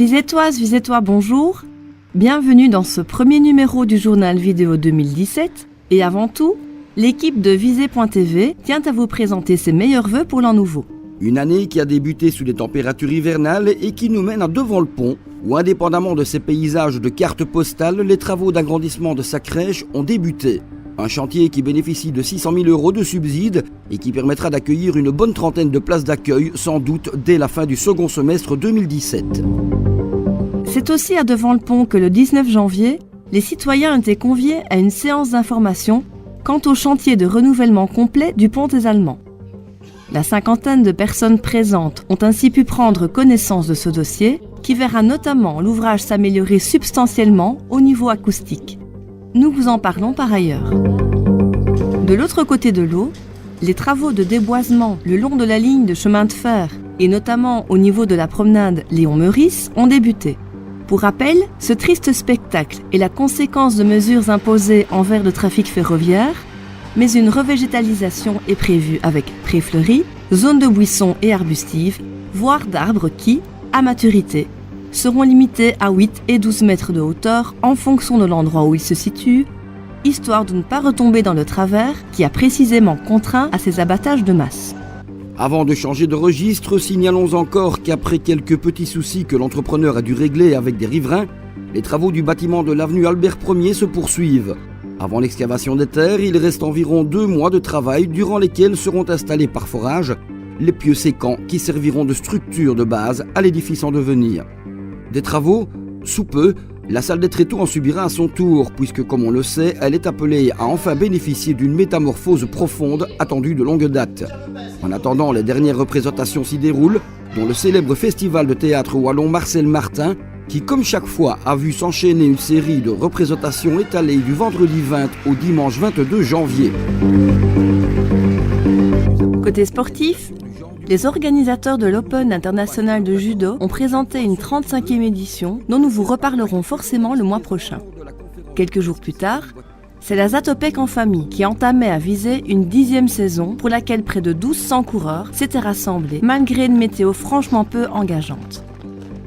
Visétoises, Visétois, bonjour. Bienvenue dans ce premier numéro du journal vidéo 2017. Et avant tout, l'équipe de Visé.tv tient à vous présenter ses meilleurs vœux pour l'an nouveau. Une année qui a débuté sous les températures hivernales et qui nous mène à devant le pont, où indépendamment de ces paysages de cartes postales, les travaux d'agrandissement de sa crèche ont débuté. Un chantier qui bénéficie de 600 000 € de subsides et qui permettra d'accueillir une bonne trentaine de places d'accueil, sans doute dès la fin du second semestre 2017. C'est aussi à Devant le Pont que le 19 janvier, les citoyens ont été conviés à une séance d'information quant au chantier de renouvellement complet du pont des Allemands. La cinquantaine de personnes présentes ont ainsi pu prendre connaissance de ce dossier qui verra notamment l'ouvrage s'améliorer substantiellement au niveau acoustique. Nous vous en parlons par ailleurs. De l'autre côté de l'eau, les travaux de déboisement le long de la ligne de chemin de fer et notamment au niveau de la promenade Léon-Meurice ont débuté. Pour rappel, ce triste spectacle est la conséquence de mesures imposées envers le trafic ferroviaire, mais une revégétalisation est prévue avec prés fleuris, zones de buissons et arbustives, voire d'arbres qui, à maturité, seront limités à 8 et 12 mètres de hauteur en fonction de l'endroit où ils se situent, histoire de ne pas retomber dans le travers qui a précisément contraint à ces abattages de masse. Avant de changer de registre, signalons encore qu'après quelques petits soucis que l'entrepreneur a dû régler avec des riverains, les travaux du bâtiment de l'avenue Albert Ier se poursuivent. Avant l'excavation des terres, il reste environ 2 mois de travail durant lesquels seront installés par forage les pieux sécants qui serviront de structure de base à l'édifice en devenir. Des travaux, sous peu, la salle des tréteaux en subira à son tour, puisque comme on le sait, elle est appelée à enfin bénéficier d'une métamorphose profonde attendue de longue date. En attendant, les dernières représentations s'y déroulent, dont le célèbre festival de théâtre wallon Marcel Martin, qui comme chaque fois a vu s'enchaîner une série de représentations étalées du vendredi 20 au dimanche 22 janvier. Côté sportif, les organisateurs de l'Open international de judo ont présenté une 35e édition dont nous vous reparlerons forcément le mois prochain. Quelques jours plus tard, c'est la Zatopek en famille qui entamait à viser une 10e saison pour laquelle près de 1200 coureurs s'étaient rassemblés malgré une météo franchement peu engageante.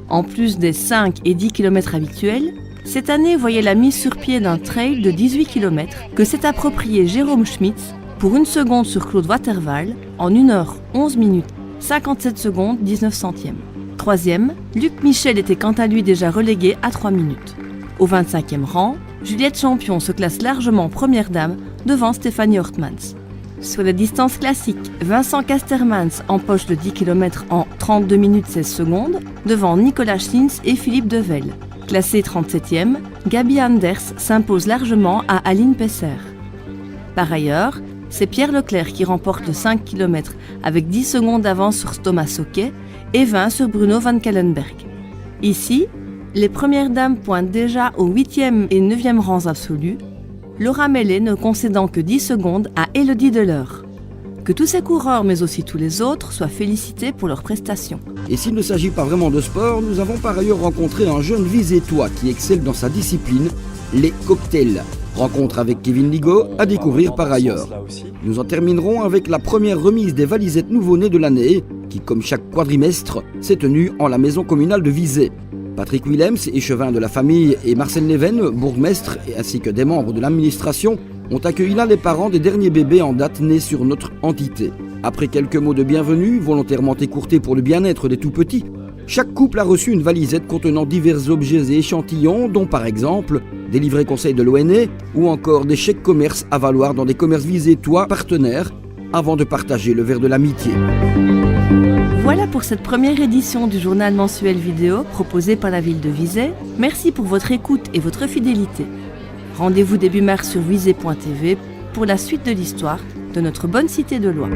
En plus des 5 et 10 km habituels, cette année voyait la mise sur pied d'un trail de 18 km que s'est approprié Jérôme Schmitz pour 1 seconde sur Claude Waterval en 1h11 minutes 57 secondes 19 centièmes. Troisième, Luc Michel était quant à lui déjà relégué à 3 minutes. Au 25e rang, Juliette Champion se classe largement première dame devant Stéphanie Hortmans. Sur la distance classique, Vincent Castermans empoche le 10 km en 32 minutes 16 secondes devant Nicolas Schlins et Philippe Devel. Classée 37e, Gabi Anders s'impose largement à Aline Pesser. Par ailleurs, c'est Pierre Leclerc qui remporte le 5 km avec 10 secondes d'avance sur Thomas Soquet et 20 sur Bruno Van Kallenberg. Ici, les premières dames pointent déjà aux 8e et 9e rangs absolus, Laura Mellet ne concédant que 10 secondes à Élodie Deleur. Que tous ces coureurs, mais aussi tous les autres, soient félicités pour leurs prestations. Et s'il ne s'agit pas vraiment de sport, nous avons par ailleurs rencontré un jeune Visétois qui excelle dans sa discipline, les cocktails. Rencontre avec Kevin Ligo à découvrir par ailleurs. Nous en terminerons avec la première remise des valisettes nouveau-nés de l'année, qui comme chaque quadrimestre s'est tenue en la maison communale de Visé. Patrick Willems, échevin de la famille, et Marcel Neven, bourgmestre, ainsi que des membres de l'administration, ont accueilli là les parents des derniers bébés en date nés sur notre entité. Après quelques mots de bienvenue, volontairement écourtés pour le bien-être des tout-petits, chaque couple a reçu une valisette contenant divers objets et échantillons, dont par exemple des livrets conseils de l'ONE ou encore des chèques commerce à valoir dans des commerces visétois partenaires, avant de partager le verre de l'amitié. Voilà pour cette première édition du journal mensuel vidéo proposé par la ville de Visé. Merci pour votre écoute et votre fidélité. Rendez-vous début mars sur visé.tv pour la suite de l'histoire de notre bonne cité de Loire.